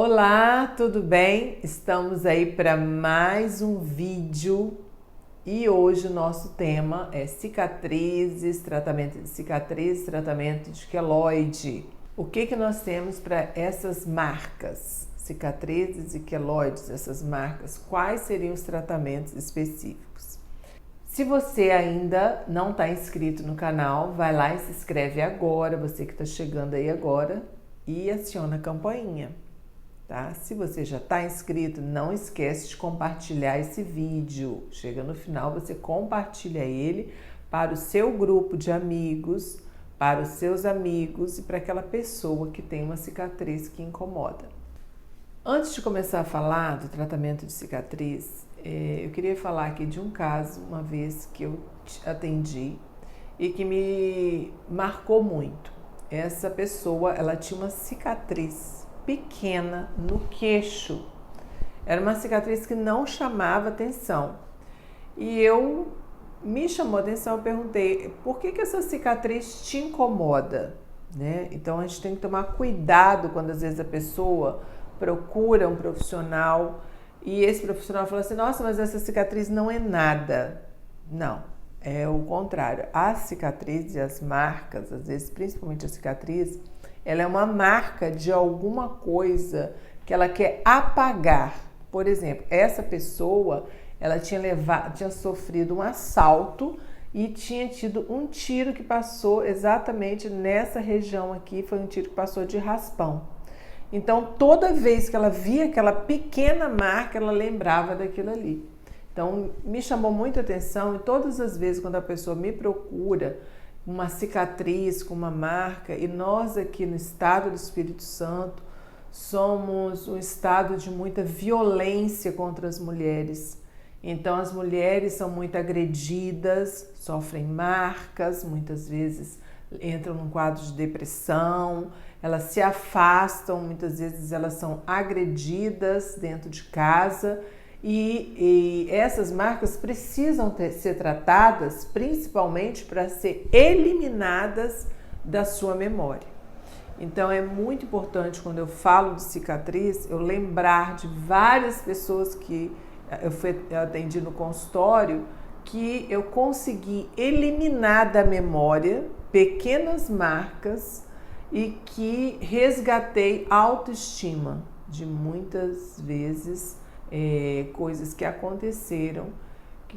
Olá, tudo bem? Estamos aí para mais um vídeo e hoje o nosso tema é cicatrizes, tratamento de cicatrizes, tratamento de queloide. O que nós temos para essas marcas, cicatrizes e queloides, essas marcas? Quais seriam os tratamentos específicos? Se você ainda não está inscrito no canal, vai lá e se inscreve agora, você que está chegando aí agora, e aciona a campainha. Tá? Se você já está inscrito, não esquece de compartilhar esse vídeo. Chega no final, você compartilha ele para o seu grupo de amigos, para os seus amigos e para aquela pessoa que tem uma cicatriz que incomoda. Antes de começar a falar do tratamento de cicatriz, eu queria falar aqui de um caso, uma vez que eu atendi e que me marcou muito. Essa pessoa, ela tinha uma cicatriz pequena no queixo. Era uma cicatriz que não chamava atenção. E me chamou a atenção, eu perguntei, por que essa cicatriz te incomoda? Né? Então a gente tem que tomar cuidado quando às vezes a pessoa procura um profissional e esse profissional fala assim, nossa, mas essa cicatriz não é nada. Não, é o contrário. A cicatriz e as marcas, às vezes principalmente a cicatriz, ela é uma marca de alguma coisa que ela quer apagar. Por exemplo, essa pessoa, ela tinha sofrido um assalto e tinha tido um tiro que passou exatamente nessa região aqui, foi um tiro que passou de raspão. Então, toda vez que ela via aquela pequena marca, ela lembrava daquilo ali. Então, me chamou muita atenção e todas as vezes quando a pessoa me procura, uma cicatriz com uma marca, e nós aqui no estado do Espírito Santo somos um estado de muita violência contra as mulheres. Então as mulheres são muito agredidas, sofrem marcas, muitas vezes entram num quadro de depressão, elas se afastam, muitas vezes elas são agredidas dentro de casa. E essas marcas precisam ser tratadas principalmente para ser eliminadas da sua memória. Então é muito importante quando eu falo de cicatriz, eu lembrar de várias pessoas que eu atendi no consultório, que eu consegui eliminar da memória pequenas marcas e que resgatei a autoestima de muitas vezes coisas que aconteceram,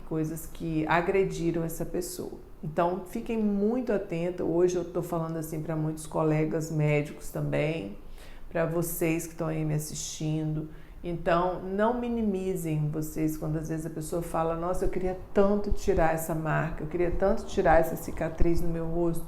coisas que agrediram essa pessoa. Então, fiquem muito atentos. Hoje eu estou falando assim para muitos colegas médicos também, para vocês que estão aí me assistindo. Então, não minimizem vocês quando às vezes a pessoa fala, nossa, eu queria tanto tirar essa marca, eu queria tanto tirar essa cicatriz no meu rosto,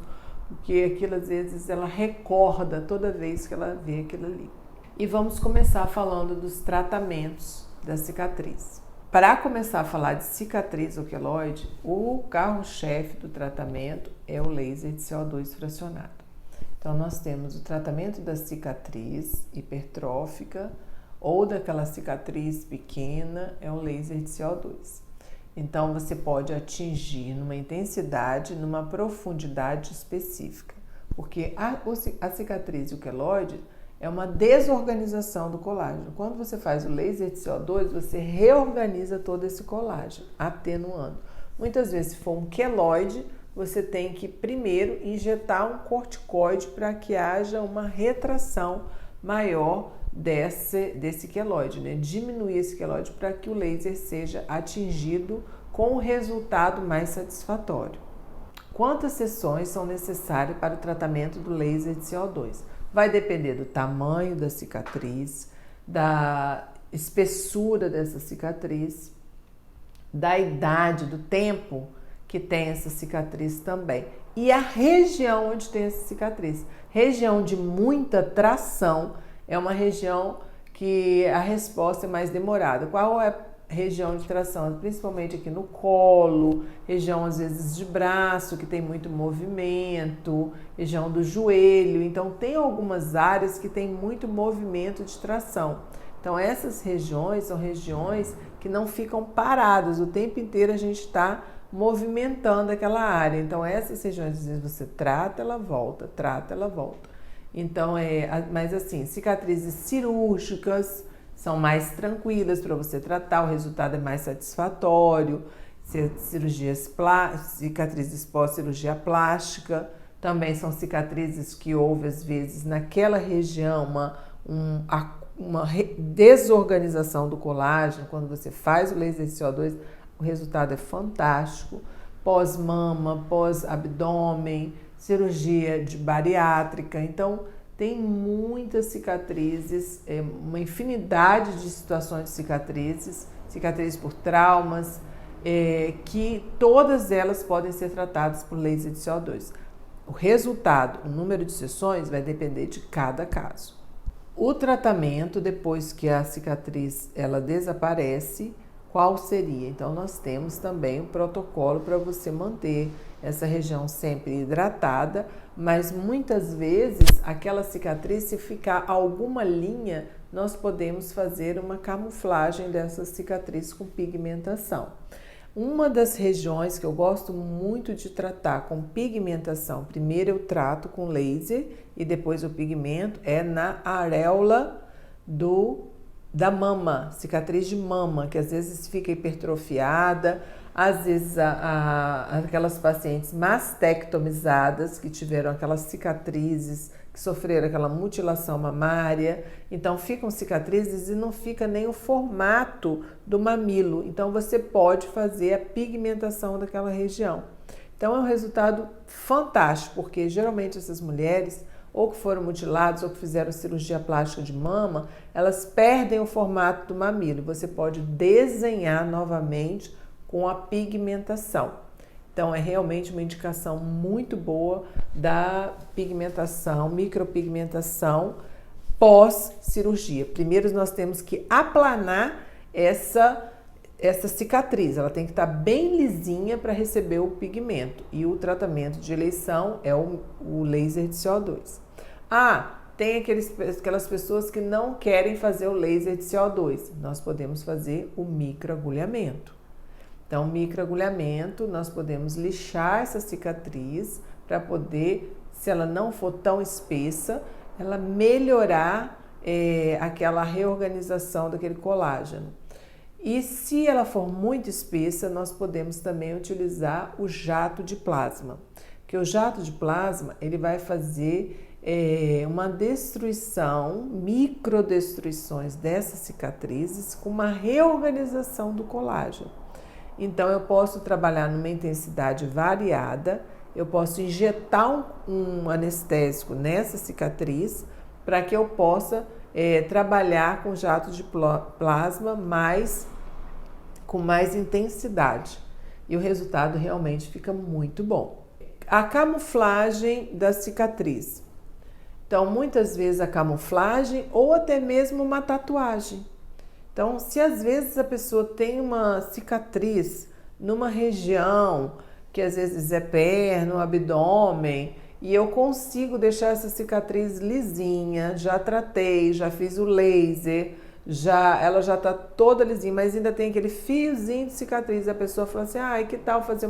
porque aquilo às vezes ela recorda toda vez que ela vê aquilo ali. E vamos começar falando dos tratamentos da cicatriz. Para começar a falar de cicatriz ou queloide, o carro-chefe do tratamento é o laser de CO2 fracionado. Então nós temos o tratamento da cicatriz hipertrófica ou daquela cicatriz pequena, é o laser de CO2. Então você pode atingir numa intensidade, numa profundidade específica, porque a cicatriz e o queloide é uma desorganização do colágeno. Quando você faz o laser de CO2, você reorganiza todo esse colágeno, atenuando. Muitas vezes, se for um queloide, você tem que primeiro injetar um corticoide para que haja uma retração maior desse queloide, né? Diminuir esse queloide para que o laser seja atingido com um resultado mais satisfatório. Quantas sessões são necessárias para o tratamento do laser de CO2? Vai depender do tamanho da cicatriz, da espessura dessa cicatriz, da idade, do tempo que tem essa cicatriz também. E a região onde tem essa cicatriz. Região de muita tração é uma região que a resposta é mais demorada. Qual é a região de tração? Principalmente aqui no colo, região às vezes de braço, que tem muito movimento, região do joelho. Então tem algumas áreas que tem muito movimento de tração. Então essas regiões são regiões que não ficam paradas, o tempo inteiro a gente está movimentando aquela área. Então essas regiões, às vezes você trata, ela volta, trata, ela volta. Então, mas assim, cicatrizes cirúrgicas são mais tranquilas para você tratar, o resultado é mais satisfatório. Cicatrizes pós-cirurgia plástica, também são cicatrizes que houve, às vezes, naquela região, uma desorganização do colágeno. Quando você faz o laser de CO2, o resultado é fantástico. Pós-mama, pós-abdômen, cirurgia bariátrica. Então, tem muitas cicatrizes, uma infinidade de situações de cicatrizes por traumas, que todas elas podem ser tratadas por laser de CO2. O resultado, o número de sessões vai depender de cada caso. O tratamento, depois que a cicatriz ela desaparece, qual seria? Então, nós temos também um protocolo para você manter essa região sempre hidratada, mas muitas vezes aquela cicatriz, se ficar alguma linha, nós podemos fazer uma camuflagem dessa cicatriz com pigmentação. Uma das regiões que eu gosto muito de tratar com pigmentação, primeiro eu trato com laser e depois o pigmento, é na areola da mama, cicatriz de mama, que às vezes fica hipertrofiada, às vezes aquelas pacientes mastectomizadas que tiveram aquelas cicatrizes, que sofreram aquela mutilação mamária, então ficam cicatrizes e não fica nem o formato do mamilo. Então você pode fazer a pigmentação daquela região. Então é um resultado fantástico, porque geralmente essas mulheres, ou que foram mutiladas ou que fizeram cirurgia plástica de mama, elas perdem o formato do mamilo. Você pode desenhar novamente com a pigmentação. Então, é realmente uma indicação muito boa da pigmentação, micropigmentação pós-cirurgia. Primeiro, nós temos que aplanar essa cicatriz. Ela tem que estar bem lisinha para receber o pigmento. E o tratamento de eleição é o laser de CO2. Tem aquelas pessoas que não querem fazer o laser de CO2. Nós podemos fazer o microagulhamento. Então, microagulhamento, nós podemos lixar essa cicatriz para poder, se ela não for tão espessa, ela melhorar aquela reorganização daquele colágeno. E se ela for muito espessa, nós podemos também utilizar o jato de plasma. Porque o jato de plasma, ele vai fazer uma destruição, microdestruições dessas cicatrizes com uma reorganização do colágeno. Então, eu posso trabalhar numa intensidade variada, eu posso injetar um anestésico nessa cicatriz para que eu possa trabalhar com jato de plasma com mais intensidade. E o resultado realmente fica muito bom. A camuflagem da cicatriz. Então, muitas vezes a camuflagem ou até mesmo uma tatuagem. Então, se às vezes a pessoa tem uma cicatriz numa região, que às vezes é perna, abdômen, e eu consigo deixar essa cicatriz lisinha, já tratei, já fiz o laser, ela já está toda lisinha, mas ainda tem aquele fiozinho de cicatriz. A pessoa fala assim, que tal fazer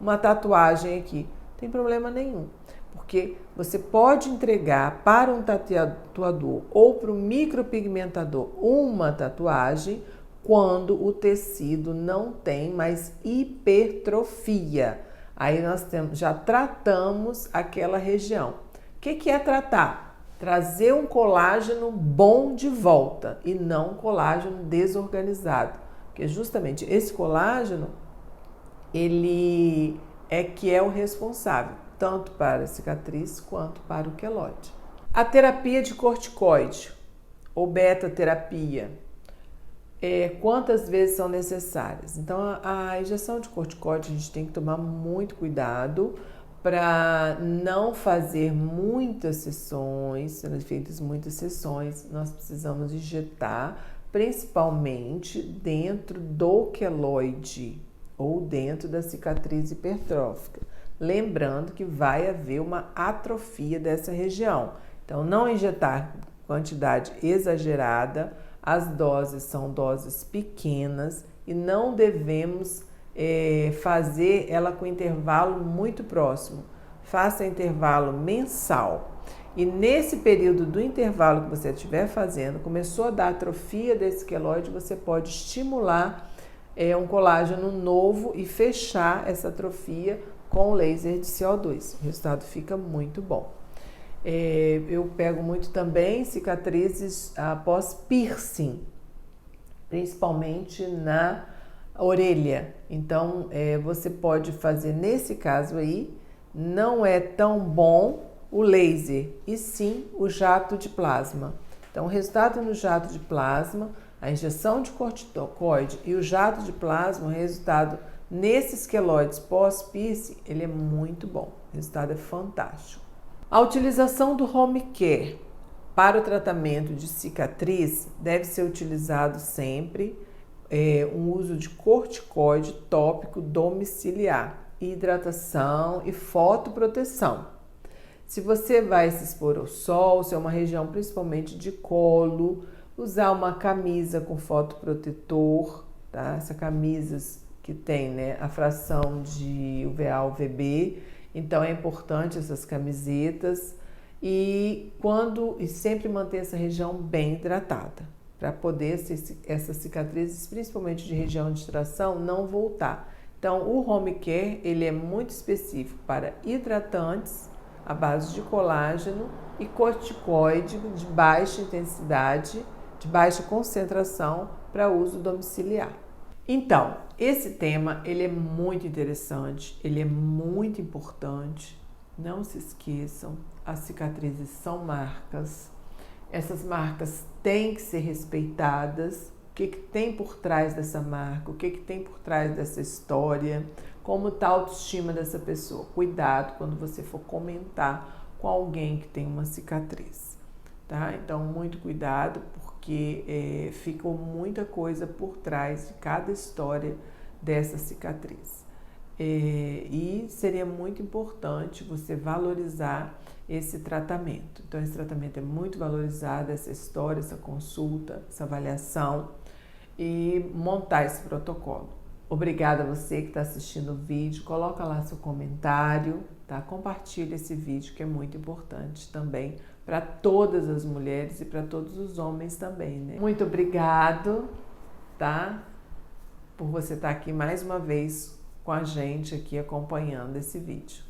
uma tatuagem aqui? Não tem problema nenhum. Porque você pode entregar para um tatuador ou para um micropigmentador uma tatuagem quando o tecido não tem mais hipertrofia. Aí nós já tratamos aquela região. O que é tratar? Trazer um colágeno bom de volta e não um colágeno desorganizado. Porque justamente esse colágeno, ele é o responsável tanto para a cicatriz quanto para o queloide. A terapia de corticoide ou beta-terapia, quantas vezes são necessárias? Então, a injeção de corticoide a gente tem que tomar muito cuidado para não fazer muitas sessões, sendo feitas muitas sessões, nós precisamos injetar principalmente dentro do queloide ou dentro da cicatriz hipertrófica. Lembrando que vai haver uma atrofia dessa região. Então, não injetar quantidade exagerada, as doses são doses pequenas e não devemos fazer ela com intervalo muito próximo. Faça intervalo mensal. E nesse período do intervalo que você estiver fazendo, começou a dar atrofia desse queloide, você pode estimular um colágeno novo e fechar essa atrofia com o laser de CO2. O resultado fica muito bom. Eu pego muito também cicatrizes após piercing, principalmente na orelha. Então, você pode fazer nesse caso aí, não é tão bom o laser, e sim o jato de plasma. Então, o resultado no jato de plasma, a injeção de corticoide e o jato de plasma, o resultado nesses queloides pós-piercing, ele é muito bom. O resultado é fantástico. A utilização do home care para o tratamento de cicatriz deve ser utilizado sempre um uso de corticoide tópico domiciliar, hidratação e fotoproteção. Se você vai se expor ao sol, se é uma região principalmente de colo, usar uma camisa com fotoprotetor, tá? Essas camisas que tem, né, a fração de UVA, UVB, então é importante essas camisetas e sempre manter essa região bem hidratada, para poder essas cicatrizes, principalmente de região de tração, não voltar. Então o home care, ele é muito específico para hidratantes à base de colágeno e corticoide de baixa intensidade, de baixa concentração para uso domiciliar. Então, esse tema ele é muito interessante, ele é muito importante. Não se esqueçam, as cicatrizes são marcas. Essas marcas têm que ser respeitadas. O que tem por trás dessa marca? O que tem por trás dessa história? Como está a autoestima dessa pessoa? Cuidado quando você for comentar com alguém que tem uma cicatriz, tá? Então, muito cuidado, porque fica muita coisa por trás de cada história dessa cicatriz. E seria muito importante você valorizar esse tratamento. Então, esse tratamento é muito valorizado, essa história, essa consulta, essa avaliação e montar esse protocolo. Obrigada a você que está assistindo o vídeo, coloca lá seu comentário, tá? Compartilha esse vídeo que é muito importante também para todas as mulheres e para todos os homens também, né? Muito obrigado, tá? Por você estar aqui mais uma vez com a gente aqui acompanhando esse vídeo.